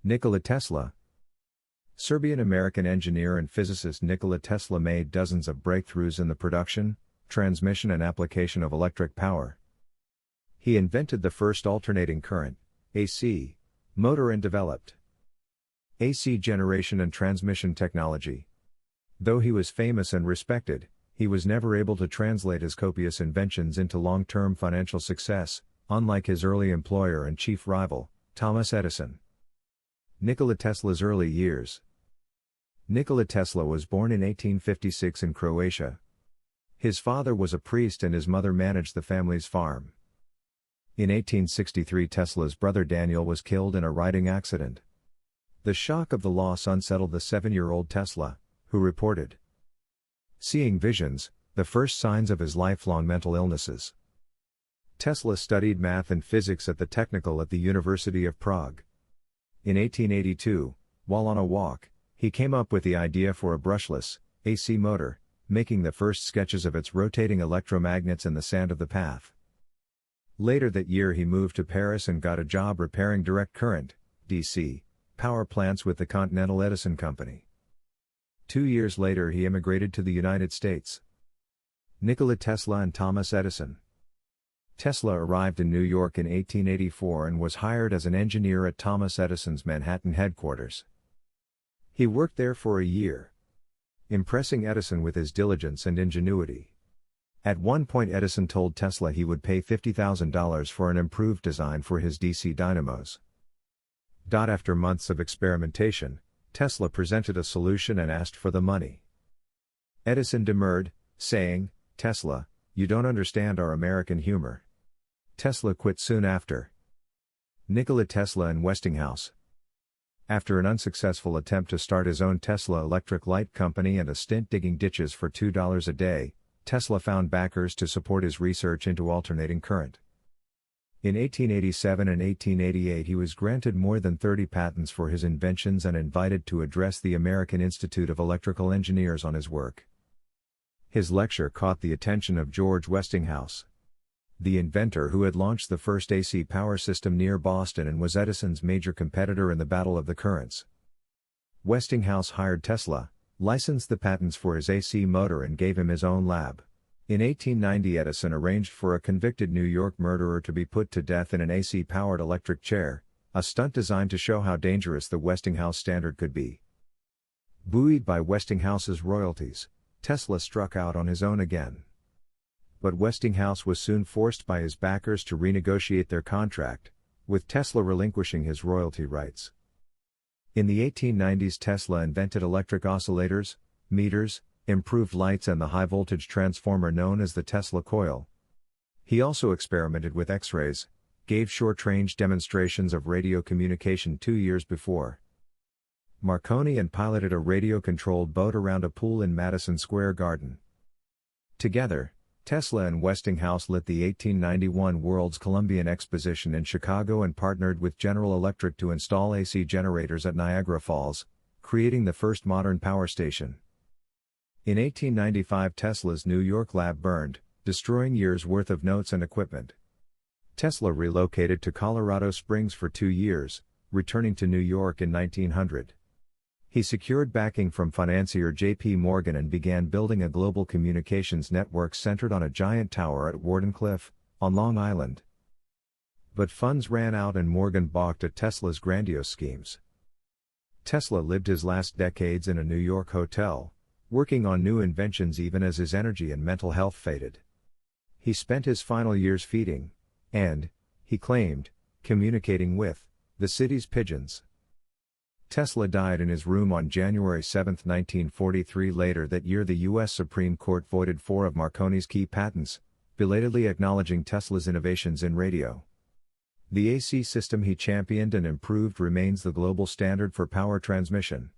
Nikola Tesla. Serbian-American engineer and physicist Nikola Tesla made dozens of breakthroughs in the production, transmission and application of electric power. He invented the first alternating current, AC, motor and developed AC generation and transmission technology. Though he was famous and respected, he was never able to translate his copious inventions into long-term financial success, unlike his early employer and chief rival, Thomas Edison. Nikola Tesla's early years. Nikola Tesla was born in 1856 in Croatia. His father was a priest and his mother managed the family's farm. In 1863 Tesla's brother Daniel was killed in a riding accident. The shock of the loss unsettled the 7-year-old Tesla, who reported seeing visions, the first signs of his lifelong mental illnesses. Tesla studied math and physics at the Technical at the University of Prague. In 1882, while on a walk, he came up with the idea for a brushless, AC motor, making the first sketches of its rotating electromagnets in the sand of the path. Later that year he moved to Paris and got a job repairing direct current, DC, power plants with the Continental Edison Company. 2 years later he immigrated to the United States. Nikola Tesla and Thomas Edison. Tesla arrived in New York in 1884 and was hired as an engineer at Thomas Edison's Manhattan headquarters. He worked there for a year, impressing Edison with his diligence and ingenuity. At one point Edison told Tesla he would pay $50,000 for an improved design for his DC dynamos. After months of experimentation, Tesla presented a solution and asked for the money. Edison demurred, saying, "Tesla, you don't understand our American humor." Tesla quit soon after. Nikola Tesla and Westinghouse. After an unsuccessful attempt to start his own Tesla electric light company and a stint digging ditches for $2 a day, Tesla found backers to support his research into alternating current. In 1887 and 1888 he was granted more than 30 patents for his inventions and invited to address the American Institute of Electrical Engineers on his work. His lecture caught the attention of George Westinghouse, the inventor who had launched the first AC power system near Boston and was Edison's major competitor in the Battle of the Currents. Westinghouse hired Tesla, licensed the patents for his AC motor and gave him his own lab. In 1890 Edison arranged for a convicted New York murderer to be put to death in an AC-powered electric chair, a stunt designed to show how dangerous the Westinghouse standard could be. Buoyed by Westinghouse's royalties, Tesla struck out on his own again. But Westinghouse was soon forced by his backers to renegotiate their contract, with Tesla relinquishing his royalty rights. In the 1890s Tesla invented electric oscillators, meters, improved lights and the high-voltage transformer known as the Tesla coil. He also experimented with X-rays, gave short-range demonstrations of radio communication 2 years before Marconi and piloted a radio-controlled boat around a pool in Madison Square Garden. Together, Tesla and Westinghouse lit the 1891 World's Columbian Exposition in Chicago and partnered with General Electric to install AC generators at Niagara Falls, creating the first modern power station. In 1895 Tesla's New York lab burned, destroying years' worth of notes and equipment. Tesla relocated to Colorado Springs for 2 years, returning to New York in 1900. He secured backing from financier J.P. Morgan and began building a global communications network centered on a giant tower at Wardenclyffe, on Long Island. But funds ran out and Morgan balked at Tesla's grandiose schemes. Tesla lived his last decades in a New York hotel, working on new inventions even as his energy and mental health faded. He spent his final years feeding, and, he claimed, communicating with, the city's pigeons. Tesla died in his room on January 7, 1943. Later that year the U.S. Supreme Court voided 4 of Marconi's key patents, belatedly acknowledging Tesla's innovations in radio. The AC system he championed and improved remains the global standard for power transmission.